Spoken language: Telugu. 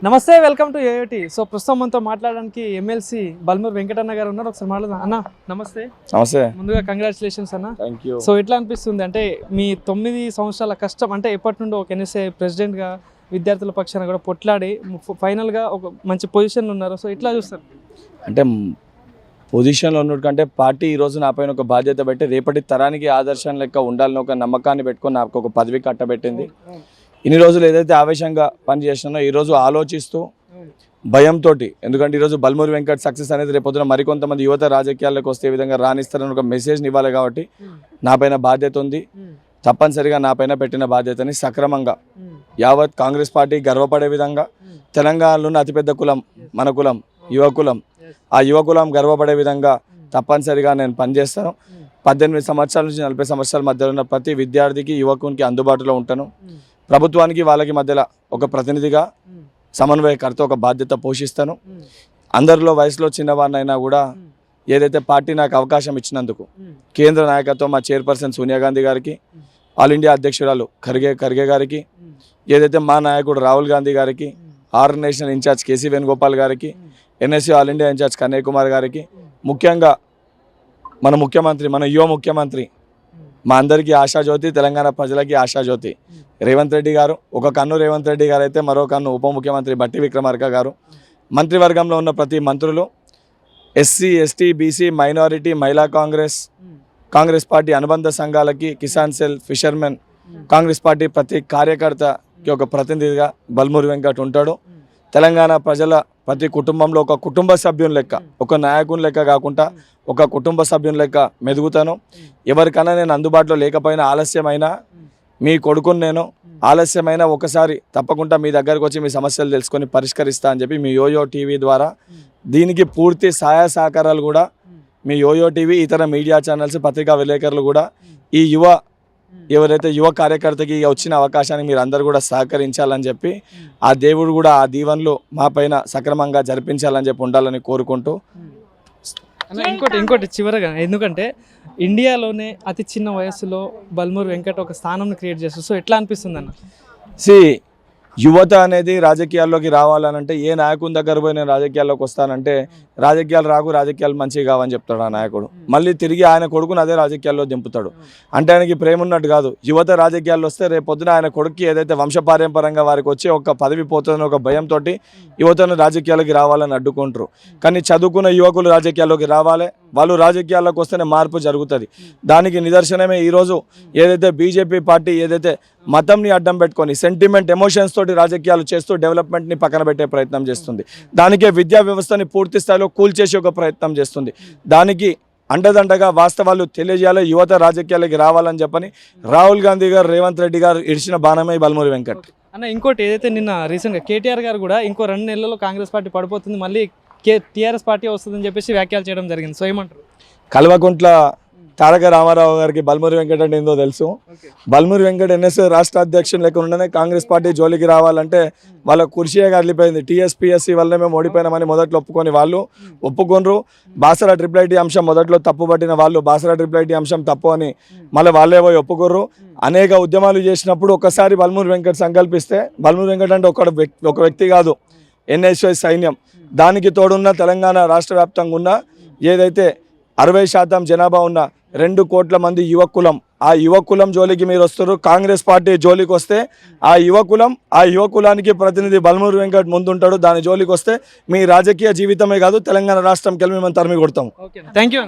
నమస్తే, వెల్కమ్ టు ఏఐటి. సో ప్రస్తుతం మనతో మాట్లాడడానికి ఎమ్మెల్సీ బల్మూరు వెంకటన్న గారు ఉన్నారు. ఒకసారి మాట్లాడదాం. అన్న నమస్తే. నమస్తే. ముందుగా కంగ్రాచులేషన్స్ అన్న. Thank you. సో ఎట్లా అనిపిస్తుంది అంటే మీ 9 సంవత్సరాల కష్టం అంటే ఎప్పటి నుండి ఒక ఎన్ఎస్ఏ ప్రెసిడెంట్గా విద్యార్థుల పక్షాన కూడా పొట్లాడి ఫైనల్గా ఒక మంచి పొజిషన్లో ఉన్నారు. సో ఎట్లా చూస్తారు? అంటే పొజిషన్లో ఉన్నకంటే పార్టీ ఈరోజు నా పైన ఒక బాధ్యత పెట్టి రేపటి తరానికి ఆదర్శం లెక్క ఉండాలని ఒక నమ్మకాన్ని పెట్టుకొని నాకు ఒక పదవి కట్టబెట్టింది. ఇన్ని రోజులు ఏదైతే ఆవేశంగా పనిచేసినానో ఈరోజు ఆలోచిస్తూ భయంతో, ఎందుకంటే ఈరోజు బల్మూరు వెంకట్ సక్సెస్ అనేది రేపొద్దున మరికొంతమంది యువత రాజకీయాల్లోకి వస్తే విధంగా రాణిస్తారని ఒక మెసేజ్ని ఇవ్వాలి. కాబట్టి నా పైన బాధ్యత ఉంది. తప్పనిసరిగా నా పైన పెట్టిన బాధ్యతని సక్రమంగా యావత్ కాంగ్రెస్ పార్టీ గర్వపడే విధంగా, తెలంగాణలో ఉన్న అతిపెద్ద కులం మన కులం యువ కులం, ఆ యువ కులం గర్వపడే విధంగా తప్పనిసరిగా నేను పనిచేస్తాను. 18 సంవత్సరాల నుంచి 40 సంవత్సరాల మధ్యలో ఉన్న ప్రతి విద్యార్థికి యువకునికి అందుబాటులో ఉంటాను. ప్రభుత్వానికి వాళ్ళకి మధ్యలో ఒక ప్రతినిధిగా సమన్వయకర్త ఒక బాధ్యత పోషిస్తాను. అందరిలో వయసులో చిన్నవాడినైనా కూడా ఏదైతే పార్టీ నాకు అవకాశం ఇచ్చినందుకు కేంద్ర నాయకత్వం మా చైర్పర్సన్ సోనియా గాంధీ గారికి, ఆల్ ఇండియా అధ్యక్షురాలు ఖర్గే గారికి, ఏదైతే మా నాయకుడు రాహుల్ గాంధీ గారికి, ఆర్గనైజేషన్ ఇన్ఛార్జ్ కేసీ వేణుగోపాల్ గారికి, NSC all India in-charge Kanhaiya Kumar గారికి, ముఖ్యంగా మన ముఖ్యమంత్రి, మన యువ ముఖ్యమంత్రి, మా అందరికీ ఆశాజ్యోతి, తెలంగాణ ప్రజలకి ఆశాజ్యోతి రేవంత్ రెడ్డి గారు. ఒక కన్ను రేవంత్ రెడ్డి గారు అయితే మరో కన్ను ఉప ముఖ్యమంత్రి బట్టి విక్రమార్క గారు, మంత్రివర్గంలో ఉన్న ప్రతి మంత్రులు, ఎస్సీ ఎస్టీ బీసీ మైనారిటీ మహిళా కాంగ్రెస్ పార్టీ అనుబంధ సంఘాలకి, Kisan cell, fishermen, Congress party ప్రతి కార్యకర్తకి ఒక ప్రతినిధిగా బల్మూరు వెంకట్ ఉంటాడు. తెలంగాణ ప్రజల ప్రతి కుటుంబంలో ఒక కుటుంబ సభ్యుని లెక్క, ఒక నాయకుని లెక్క కాకుండా ఒక కుటుంబ సభ్యుని లెక్క మెదుగుతాను. ఎవరికైనా నేను అందుబాటులో లేకపోయినా, ఆలస్యమైనా మీ కొడుకుని నేను ఆలస్యమైనా ఒకసారి తప్పకుండా మీ దగ్గరకు వచ్చి మీ సమస్యలు తెలుసుకొని పరిష్కరిస్తా అని చెప్పి మీ యోయో టీవీ ద్వారా దీనికి పూర్తి సహాయ సహకారాలు కూడా మీ యోయో టీవీ, ఇతర మీడియా ఛానల్స్, పత్రికా విలేకరులు కూడా ఈ ఎవరైతే యువ కార్యకర్తకి వచ్చిన అవకాశాన్ని మీరు అందరూ కూడా సహకరించాలని చెప్పి, ఆ దేవుడు కూడా ఆ దీవెనలు మా పైన సక్రమంగా జరిపించాలని చెప్పి ఉండాలని కోరుకుంటూ. ఇంకోటి చివరగా, ఎందుకంటే ఇండియాలోనే అతి చిన్న వయసులో బల్మూరు వెంకట్ ఒక స్థానం క్రియేట్ చేస్తారు. సో ఎట్లా అనిపిస్తుంది అన్న? యువత అనేది రాజకీయాల్లోకి రావాలనంటే ఏ నాయకుని దగ్గర పోయి నేను రాజకీయాల్లోకి వస్తానంటే రాజకీయాలు మంచిగా కావని చెప్తాడు ఆ నాయకుడు. మళ్ళీ తిరిగి ఆయన కొడుకుని అదే రాజకీయాల్లో దింపుతాడు. అంటే ఆయనకి ప్రేమ ఉన్నట్టు కాదు. యువత రాజకీయాల్లో వస్తే రేపు పొద్దున ఆయన కొడుక్కి ఏదైతే వంశపారంపరంగా వారికి వచ్చి ఒక పదవి పోతుందని ఒక భయంతో యువతను రాజకీయాల్లోకి రావాలని అడ్డుకుంటారు. కానీ చదువుకున్న యువకులు రాజకీయాల్లోకి రావాలి. వాళ్ళు రాజకీయాల్లోకి వస్తేనే మార్పు జరుగుతుంది. దానికి నిదర్శనమే ఈరోజు ఏదైతే బీజేపీ పార్టీ ఏదైతే మతంని అడ్డం పెట్టుకొని సెంటిమెంట్, ఎమోషన్స్ తోటి రాజకీయాలు చేస్తూ డెవలప్మెంట్ని పక్కన పెట్టే ప్రయత్నం చేస్తుంది. దానికే విద్యా వ్యవస్థని పూర్తి స్థాయిలో కూల్చేసే ఒక ప్రయత్నం చేస్తుంది. దానికి అండదండగా వాస్తవాలు తెలియజేయాలి, యువత రాజకీయాలకి రావాలని చెప్పని రాహుల్ గాంధీ గారు, రేవంత్ రెడ్డి గారు ఇడిచిన బాణమే బల్మూరు వెంకట్ అన్న. ఇంకోటి ఏదైతే నిన్న రీసెంట్గా కేటీఆర్ గారు కూడా ఇంకో 2 నెలల్లో కాంగ్రెస్ పార్టీ పడిపోతుంది, మళ్ళీ టీఆర్ఎస్ పార్టీ వస్తుందని చెప్పేసి వ్యాఖ్యలు చేయడం జరిగింది. సో ఏమంటారు? కల్వకుంట్ల తారక రామారావు గారికి బల్మూరు వెంకట్ అంటే ఏందో తెలుసు. బల్మూరు వెంకట్ ఎన్ఎస్ఏ రాష్ట్ర అధ్యక్షులు లెక్క ఉండనే కాంగ్రెస్ పార్టీ జోలికి రావాలంటే వాళ్ళ కుర్చీయే కదిలిపోయింది. టీఎస్పీఎస్సీ వల్లనే మేము ఓడిపోయినామని మొదట్లో ఒప్పుకొని వాళ్ళు ఒప్పుకొనరు. బాసరా ట్రిపుల్ అంశం మొదట్లో తప్పు పట్టిన వాళ్ళు బాసరా ట్రిపుల్ అంశం తప్పు అని మళ్ళీ వాళ్ళే పోయి ఒప్పుకోర్రు. అనేక ఉద్యమాలు చేసినప్పుడు ఒకసారి బల్మూరు వెంకట్ సంకల్పిస్తే, బల్మూరు వెంకట్ అంటే ఒక వ్యక్తి కాదు, ఎన్ఎస్ఐ సైన్యం. దానికి తోడున్న తెలంగాణ రాష్ట్ర వ్యాప్తంగా ఉన్న ఏదైతే 60% జనాభా ఉన్న 2 కోట్ల మంది యువకులం, ఆ యువకులం జోలికి మీరు వస్తారు. కాంగ్రెస్ పార్టీ జోలికి వస్తే ఆ యువకులానికి ప్రతినిధి బల్మూరు వెంకట్ ముందుంటాడు. దాని జోలికి వస్తే మీ రాజకీయ జీవితమే కాదు, తెలంగాణ రాష్ట్రం కెళ్ళి మేము తరిమి కొడతాం. Thank you.